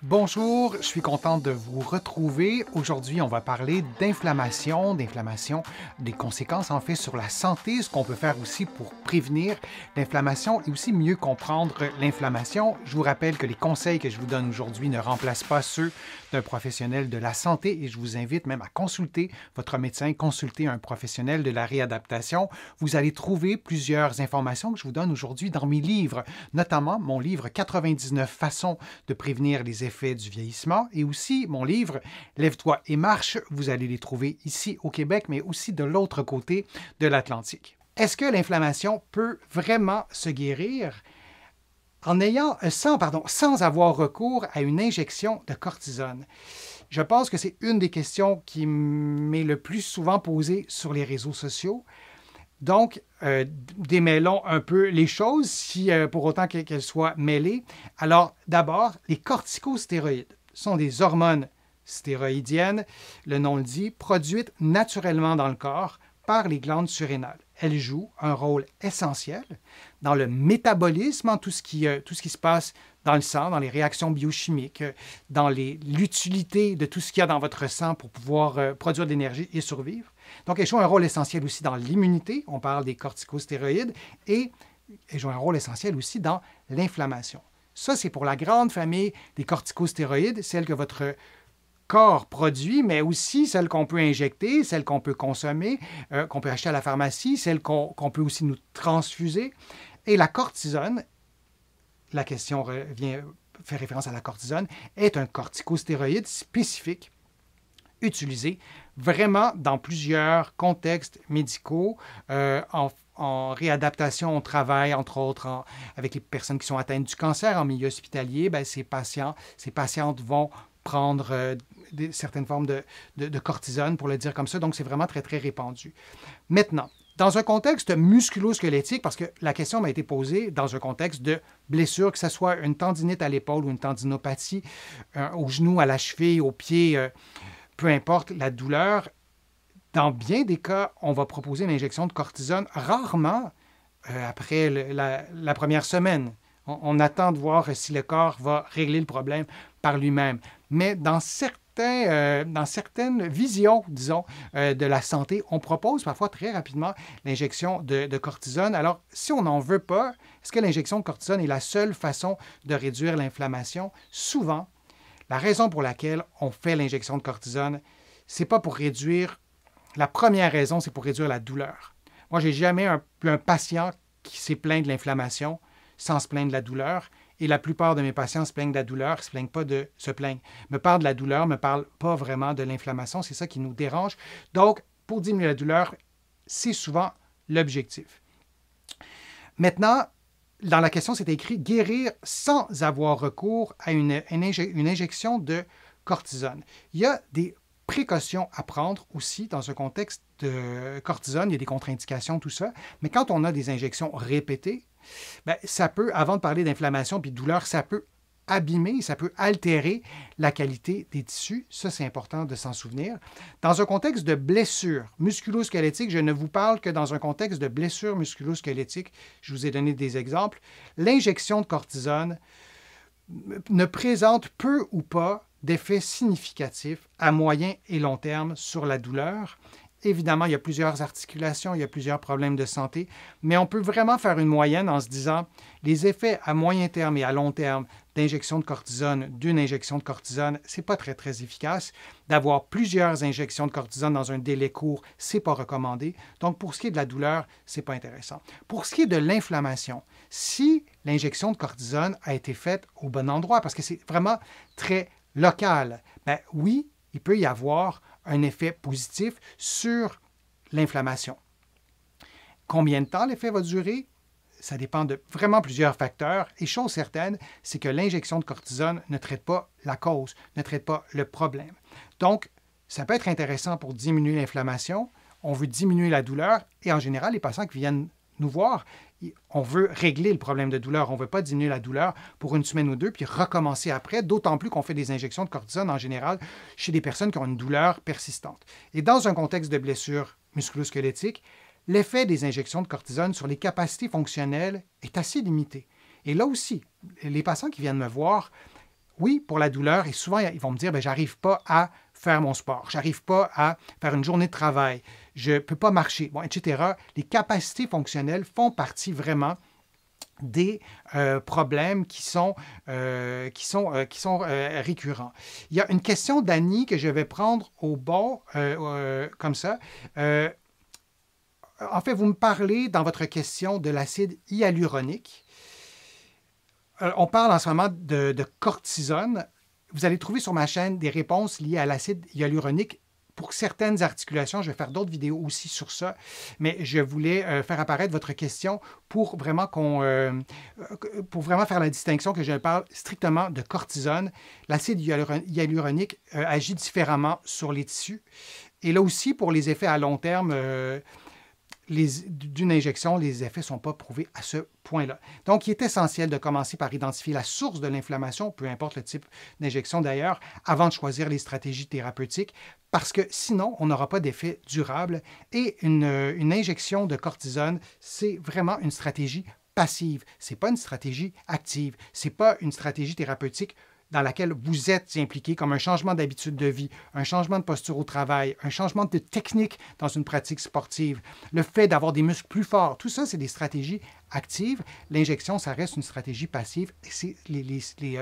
Bonjour, je suis contente de vous retrouver. Aujourd'hui, on va parler d'inflammation, des conséquences en fait sur la santé, ce qu'on peut faire aussi pour prévenir l'inflammation et aussi mieux comprendre l'inflammation. Je vous rappelle que les conseils que je vous donne aujourd'hui ne remplacent pas ceux d'un professionnel de la santé et je vous invite même à consulter votre médecin, consulter un professionnel de la réadaptation. Vous allez trouver plusieurs informations que je vous donne aujourd'hui dans mes livres, notamment mon livre 99 façons de prévenir les effets du vieillissement et aussi mon livre Lève-toi et marche. Vous allez les trouver ici au Québec, mais aussi de l'autre côté de l'Atlantique. Est-ce que l'inflammation peut vraiment se guérir sans avoir recours à une injection de cortisone? Je pense que c'est une des questions qui m'est le plus souvent posée sur les réseaux sociaux. Donc, démêlons un peu les choses, pour autant qu'elles soient mêlées. Alors, d'abord, les corticostéroïdes sont des hormones stéroïdiennes, le nom le dit, produites naturellement dans le corps par les glandes surrénales. Elles jouent un rôle essentiel dans le métabolisme, tout ce qui se passe dans le sang, dans les réactions biochimiques, dans l'utilité de tout ce qu'il y a dans votre sang pour pouvoir produire de l'énergie et survivre. Donc, elles jouent un rôle essentiel aussi dans l'immunité, on parle des corticostéroïdes, et elles jouent un rôle essentiel aussi dans l'inflammation. Ça, c'est pour la grande famille des corticostéroïdes, celles que votre corps produit, mais aussi celles qu'on peut injecter, celles qu'on peut consommer, qu'on peut acheter à la pharmacie, celles qu'on peut aussi nous transfuser. Et la cortisone, la question fait référence à la cortisone, est un corticostéroïde spécifique utilisé vraiment dans plusieurs contextes médicaux. En réadaptation, on travaille entre autres avec les personnes qui sont atteintes du cancer en milieu hospitalier. Ces patientes vont prendre certaines formes de cortisone, pour le dire comme ça. Donc, c'est vraiment très, très répandu. Maintenant, dans un contexte musculo-squelettique, parce que la question m'a été posée dans un contexte de blessure, que ce soit une tendinite à l'épaule ou une tendinopathie au genou, à la cheville, au pied, peu importe la douleur, dans bien des cas, on va proposer une injection de cortisone, rarement après la première semaine. On attend de voir si le corps va régler le problème par lui-même. Mais dans certaines visions, disons, de la santé, on propose parfois très rapidement l'injection de cortisone. Alors, si on n'en veut pas, est-ce que l'injection de cortisone est la seule façon de réduire l'inflammation? Souvent, la raison pour laquelle on fait l'injection de cortisone, c'est pas pour réduire. La première raison, c'est pour réduire la douleur. Moi, j'ai jamais eu un patient qui s'est plaint de l'inflammation sans se plaindre de la douleur. Et la plupart de mes patients se plaignent de la douleur, se plaignent pas de se plaignent. Me parlent de la douleur, me parlent pas vraiment de l'inflammation. C'est ça qui nous dérange. Donc, pour diminuer la douleur, c'est souvent l'objectif. Maintenant, dans la question, c'est écrit « guérir sans avoir recours à une injection de cortisone ». Il y a des précautions à prendre aussi dans un contexte de cortisone. Il y a des contre-indications, tout ça. Mais quand on a des injections répétées, ça peut, avant de parler d'inflammation puis de douleur, ça peut abîmer, ça peut altérer la qualité des tissus. Ça, c'est important de s'en souvenir. Dans un contexte de blessure musculo-squelettique, je ne vous parle que dans un contexte de blessure musculo-squelettique. Je vous ai donné des exemples. L'injection de cortisone ne présente peu ou pas d'effets significatifs à moyen et long terme sur la douleur. Évidemment, il y a plusieurs articulations, il y a plusieurs problèmes de santé, mais on peut vraiment faire une moyenne en se disant les effets à moyen terme et à long terme d'injection de cortisone, d'une injection de cortisone, ce n'est pas très, très efficace. D'avoir plusieurs injections de cortisone dans un délai court, ce n'est pas recommandé. Donc, pour ce qui est de la douleur, ce n'est pas intéressant. Pour ce qui est de l'inflammation, si l'injection de cortisone a été faite au bon endroit, parce que c'est vraiment très local, oui, il peut y avoir un effet positif sur l'inflammation. Combien de temps l'effet va durer? Ça dépend de vraiment plusieurs facteurs. Et chose certaine, c'est que l'injection de cortisone ne traite pas la cause, ne traite pas le problème. Donc, ça peut être intéressant pour diminuer l'inflammation. On veut diminuer la douleur. Et en général, les patients qui viennent nous voir, on veut régler le problème de douleur. On ne veut pas diminuer la douleur pour une semaine ou deux, puis recommencer après, d'autant plus qu'on fait des injections de cortisone en général chez des personnes qui ont une douleur persistante. Et dans un contexte de blessure musculo-squelettique, l'effet des injections de cortisone sur les capacités fonctionnelles est assez limité. Et là aussi, les patients qui viennent me voir Oui, pour la douleur, et souvent, ils vont me dire, j'arrive pas à faire mon sport, j'arrive pas à faire une journée de travail, je ne peux pas marcher, bon, etc. Les capacités fonctionnelles font partie vraiment des problèmes qui sont récurrents. Il y a une question d'Annie que je vais prendre au bord, comme ça. En fait, vous me parlez dans votre question de l'acide hyaluronique. On parle en ce moment de cortisone. Vous allez trouver sur ma chaîne des réponses liées à l'acide hyaluronique. Pour certaines articulations, je vais faire d'autres vidéos aussi sur ça, mais je voulais faire apparaître votre question pour vraiment faire la distinction que je parle strictement de cortisone. L'acide hyaluronique agit différemment sur les tissus. Et là aussi, pour les effets à long terme, d'une injection, les effets ne sont pas prouvés à ce point-là. Donc, il est essentiel de commencer par identifier la source de l'inflammation, peu importe le type d'injection d'ailleurs, avant de choisir les stratégies thérapeutiques, parce que sinon, on n'aura pas d'effet durable. Et une injection de cortisone, c'est vraiment une stratégie passive. Ce n'est pas une stratégie active. Ce n'est pas une stratégie thérapeutique dans laquelle vous êtes impliqué, comme un changement d'habitude de vie, un changement de posture au travail, un changement de technique dans une pratique sportive, le fait d'avoir des muscles plus forts, tout ça, c'est des stratégies actives. L'injection, ça reste une stratégie passive et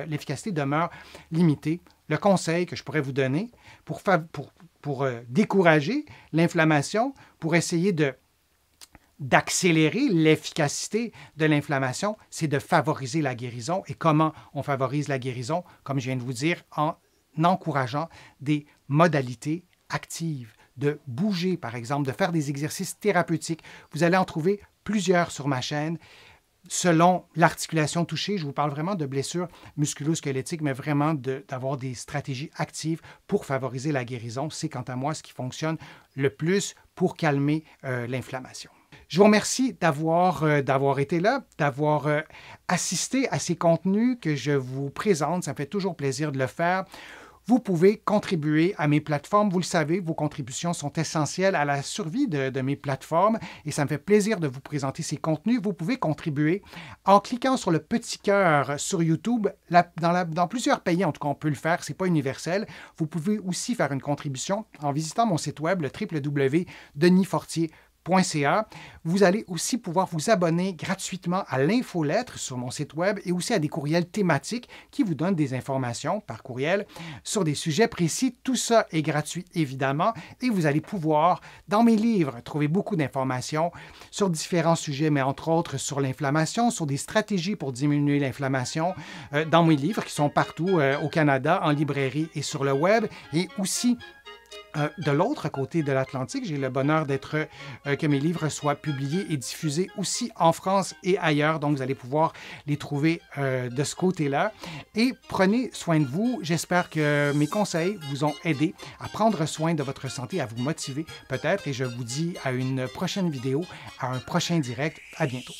l'efficacité demeure limitée. Le conseil que je pourrais vous donner pour décourager l'inflammation, pour essayer d'accélérer l'efficacité de l'inflammation, c'est de favoriser la guérison. Et comment on favorise la guérison? Comme je viens de vous dire, en encourageant des modalités actives, de bouger par exemple, de faire des exercices thérapeutiques. Vous allez en trouver plusieurs sur ma chaîne. Selon l'articulation touchée, je vous parle vraiment de blessures musculo-squelettiques, mais vraiment d'avoir des stratégies actives pour favoriser la guérison. C'est quant à moi ce qui fonctionne le plus pour calmer l'inflammation. Je vous remercie d'avoir été là, d'avoir assisté à ces contenus que je vous présente. Ça me fait toujours plaisir de le faire. Vous pouvez contribuer à mes plateformes. Vous le savez, vos contributions sont essentielles à la survie de mes plateformes et ça me fait plaisir de vous présenter ces contenus. Vous pouvez contribuer en cliquant sur le petit cœur sur YouTube. Dans plusieurs pays, en tout cas, on peut le faire. Ce n'est pas universel. Vous pouvez aussi faire une contribution en visitant mon site web, le www.denisfortier.ca. Vous allez aussi pouvoir vous abonner gratuitement à l'infolettre sur mon site web et aussi à des courriels thématiques qui vous donnent des informations par courriel sur des sujets précis. Tout ça est gratuit, évidemment, et vous allez pouvoir, dans mes livres, trouver beaucoup d'informations sur différents sujets, mais entre autres sur l'inflammation, sur des stratégies pour diminuer l'inflammation, dans mes livres qui sont partout au Canada, en librairie et sur le web, et aussi de l'autre côté de l'Atlantique, j'ai le bonheur que mes livres soient publiés et diffusés aussi en France et ailleurs. Donc, vous allez pouvoir les trouver de ce côté-là. Et prenez soin de vous. J'espère que mes conseils vous ont aidé à prendre soin de votre santé, à vous motiver peut-être. Et je vous dis à une prochaine vidéo, à un prochain direct. À bientôt.